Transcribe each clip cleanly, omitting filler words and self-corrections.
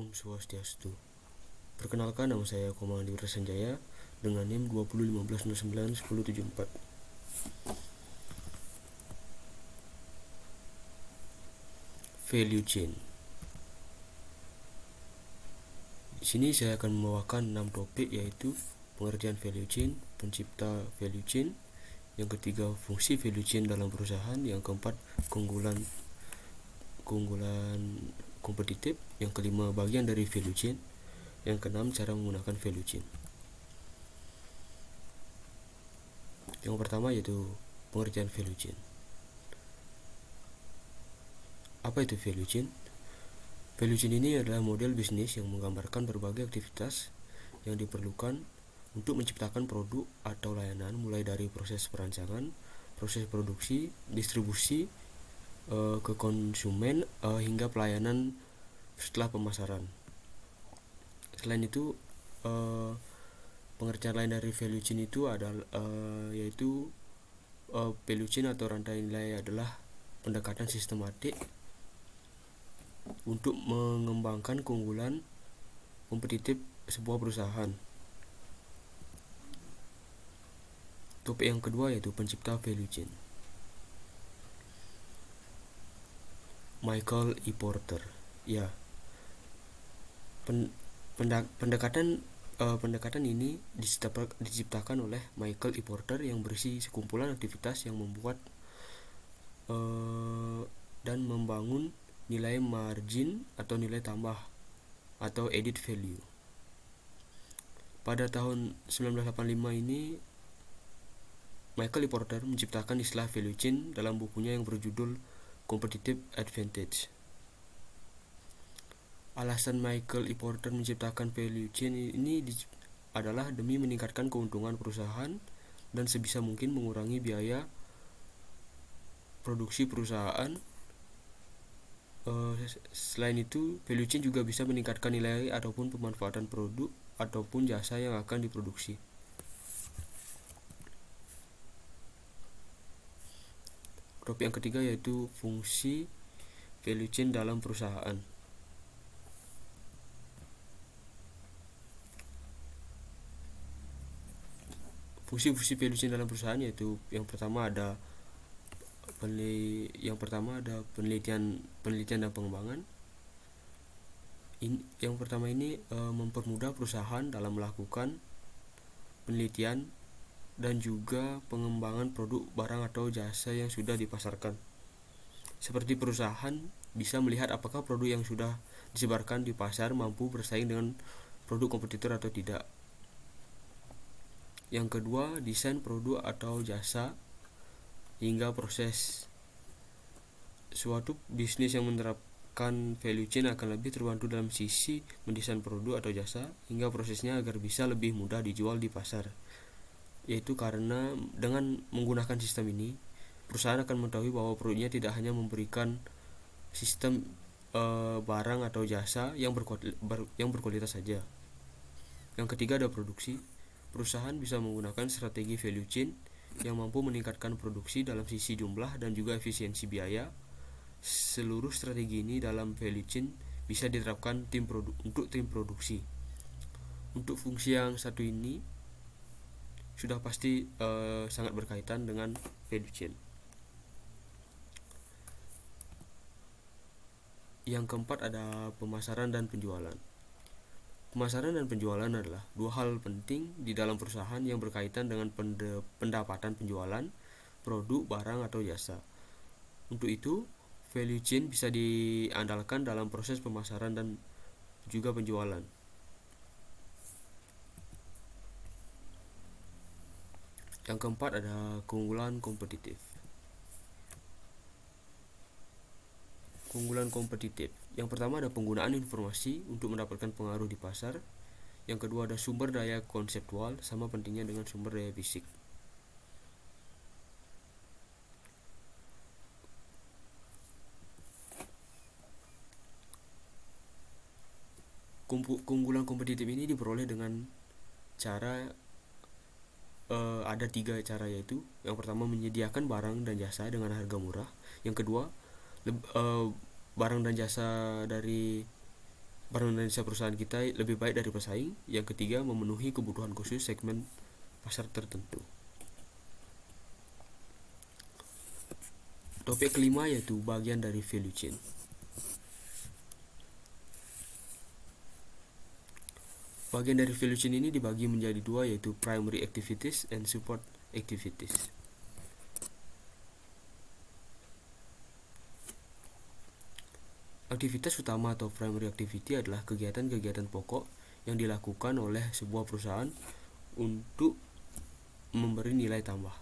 Om Swastiastu. Perkenalkan, nama saya Komandi Sanjaya dengan NIM 2015091074. Value chain. Di sini saya akan membawakan 6 topik, yaitu pengertian value chain, pencipta value chain, yang ketiga fungsi value chain dalam perusahaan, yang keempat keunggulan kompetitif, yang kelima bagian dari value chain, yang keenam cara menggunakan value chain. Yang pertama yaitu pengertian value chain. Apa itu value chain? Value chain ini adalah model bisnis yang menggambarkan berbagai aktivitas yang diperlukan untuk menciptakan produk atau layanan, mulai dari proses perancangan, proses produksi, distribusi ke konsumen, hingga pelayanan setelah pemasaran. Selain itu, pengertian lain dari value chain itu adalah yaitu value chain atau rantai nilai adalah pendekatan sistematik untuk mengembangkan keunggulan kompetitif sebuah perusahaan. Topik yang kedua yaitu pencipta value chain. Michael E. Porter. Ya, pendekatan ini diciptakan oleh Michael E. Porter yang berisi sekumpulan aktivitas yang membuat dan membangun nilai margin atau nilai tambah atau added value. Pada tahun 1985 ini, Michael E. Porter menciptakan istilah value chain dalam bukunya yang berjudul Competitive Advantage. Alasan Michael E. Porter menciptakan value chain ini adalah demi meningkatkan keuntungan perusahaan dan sebisa mungkin mengurangi biaya produksi perusahaan. Selain itu, value chain juga bisa meningkatkan nilai ataupun pemanfaatan produk ataupun jasa yang akan diproduksi. Topik yang ketiga yaitu fungsi value chain dalam perusahaan. Fungsi-fungsi value chain dalam perusahaan yaitu yang pertama ada penelitian dan pengembangan. Yang pertama ini mempermudah perusahaan dalam melakukan penelitian dan juga pengembangan produk, barang atau jasa yang sudah dipasarkan. Seperti perusahaan bisa melihat apakah produk yang sudah disebarkan di pasar mampu bersaing dengan produk kompetitor atau tidak. Yang kedua, desain produk atau jasa hingga proses. Suatu bisnis yang menerapkan value chain akan lebih terbantu dalam sisi mendesain produk atau jasa hingga prosesnya agar bisa lebih mudah dijual di pasar. Yaitu karena dengan menggunakan sistem ini, perusahaan akan mengetahui bahwa produknya tidak hanya memberikan sistem barang atau jasa yang berkualitas saja. Yang ketiga ada produksi. Perusahaan bisa menggunakan strategi value chain yang mampu meningkatkan produksi dalam sisi jumlah dan juga efisiensi biaya. Seluruh strategi ini dalam value chain bisa diterapkan untuk tim produksi. Untuk fungsi yang satu ini sudah pasti sangat berkaitan dengan value chain. Yang keempat ada pemasaran dan penjualan. Pemasaran dan penjualan adalah dua hal penting di dalam perusahaan yang berkaitan dengan pendapatan penjualan produk, barang, atau jasa. Untuk itu, value chain bisa diandalkan dalam proses pemasaran dan juga penjualan. Yang keempat ada keunggulan kompetitif. Keunggulan kompetitif. Yang pertama ada penggunaan informasi untuk mendapatkan pengaruh di pasar. Yang kedua ada sumber daya konseptual, sama pentingnya dengan sumber daya fisik. Keunggulan kompetitif ini diperoleh dengan cara ada 3 cara, yaitu yang pertama menyediakan barang dan jasa dengan harga murah. Yang kedua barang dan jasa dari beranalisa perusahaan kita lebih baik dari pesaing. Yang ketiga, memenuhi kebutuhan khusus segmen pasar tertentu. Topik kelima yaitu bagian dari value chain. Bagian dari value chain ini dibagi menjadi dua, yaitu primary activities and support activities. Aktivitas utama atau primary activity adalah kegiatan-kegiatan pokok yang dilakukan oleh sebuah perusahaan untuk memberi nilai tambah.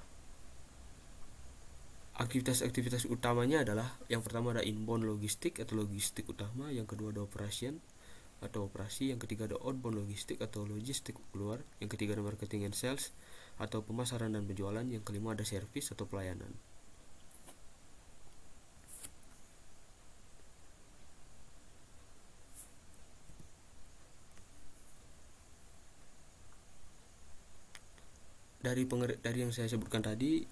Aktivitas-aktivitas utamanya adalah, yang pertama ada inbound logistik atau logistik utama, yang kedua ada operation atau operasi, yang ketiga ada outbound logistik atau logistik keluar, yang ketiga ada marketing and sales atau pemasaran dan penjualan, yang kelima ada service atau pelayanan. Dari yang saya sebutkan tadi,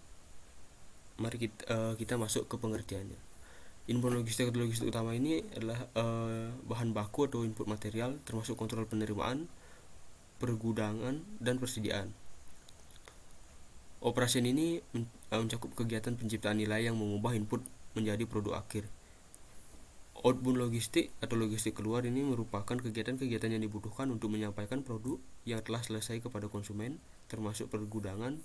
mari kita masuk ke pengertiannya. Inbound logistik atau logistik utama ini adalah bahan baku atau input material, termasuk kontrol penerimaan, pergudangan, dan persediaan. Operasi ini mencakup kegiatan penciptaan nilai yang mengubah input menjadi produk akhir. Outbound logistik atau logistik keluar ini merupakan kegiatan-kegiatan yang dibutuhkan untuk menyampaikan produk yang telah selesai kepada konsumen, termasuk pergudangan,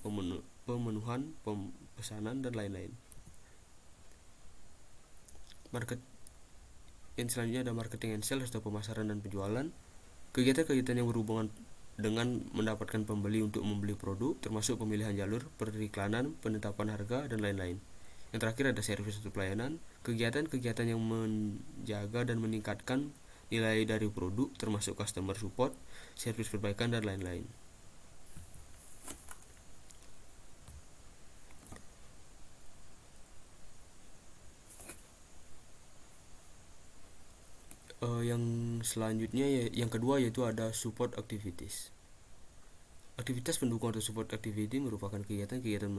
pemenuhan, pemesanan, dan lain-lain. Yang selanjutnya ada marketing and sales atau pemasaran dan penjualan. Kegiatan-kegiatan yang berhubungan dengan mendapatkan pembeli untuk membeli produk, termasuk pemilihan jalur, periklanan, penetapan harga, dan lain-lain. Yang terakhir ada service atau pelayanan, kegiatan-kegiatan yang menjaga dan meningkatkan nilai dari produk, termasuk customer support, servis perbaikan, dan lain-lain. Yang selanjutnya yang kedua yaitu ada support activities. Aktivitas pendukung atau support activity merupakan kegiatan-kegiatan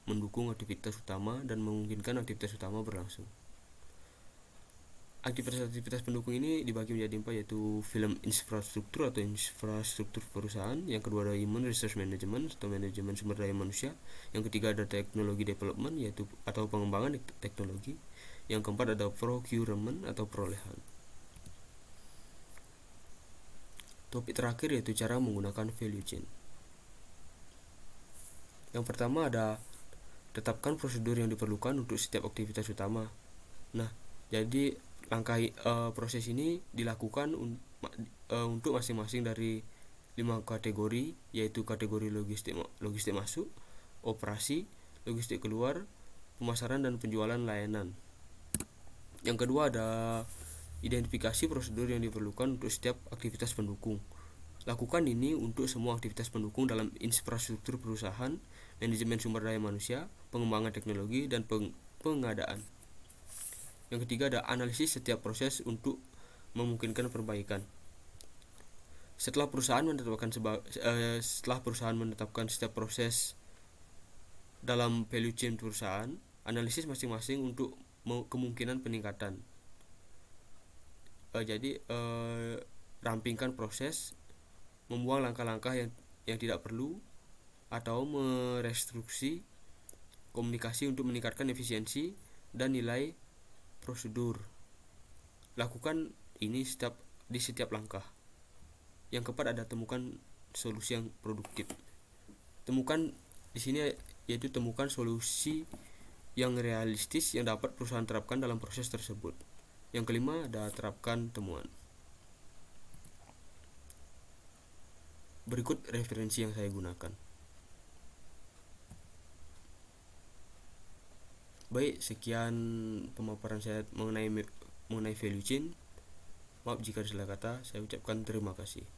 mendukung aktivitas utama dan memungkinkan aktivitas utama berlangsung. Aktivitas-aktivitas pendukung ini dibagi menjadi 4, yaitu film infrastruktur atau infrastruktur perusahaan, yang kedua ada human resource management atau manajemen sumber daya manusia, yang ketiga ada teknologi development yaitu atau pengembangan teknologi, yang keempat ada procurement atau perolehan. Topik terakhir yaitu cara menggunakan value chain. Yang pertama ada tetapkan prosedur yang diperlukan untuk setiap aktivitas utama. Nah, jadi proses ini dilakukan untuk masing-masing dari 5 kategori, yaitu kategori logistik masuk, operasi, logistik keluar, pemasaran, dan penjualan layanan. Yang kedua ada identifikasi prosedur yang diperlukan untuk setiap aktivitas pendukung. Lakukan ini untuk semua aktivitas pendukung dalam infrastruktur perusahaan, manajemen sumber daya manusia, pengembangan teknologi, dan pengadaan. Yang ketiga ada analisis setiap proses untuk memungkinkan perbaikan. Setelah perusahaan menetapkan setiap proses dalam value chain perusahaan, analisis masing-masing untuk kemungkinan peningkatan. Jadi rampingkan proses, membuang langkah-langkah yang tidak perlu, atau merestruksi komunikasi untuk meningkatkan efisiensi dan nilai prosedur. Lakukan ini di setiap langkah. Yang keempat ada temukan solusi yang produktif. Temukan di sini yaitu temukan solusi yang realistis yang dapat perusahaan terapkan dalam proses tersebut. Yang kelima ada terapkan temuan. Berikut referensi yang saya gunakan. Baik, sekian pemaparan saya mengenai value chain. Maaf jika ada salah kata. Saya ucapkan terima kasih.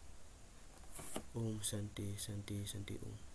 Om Santi Santi Santi Om.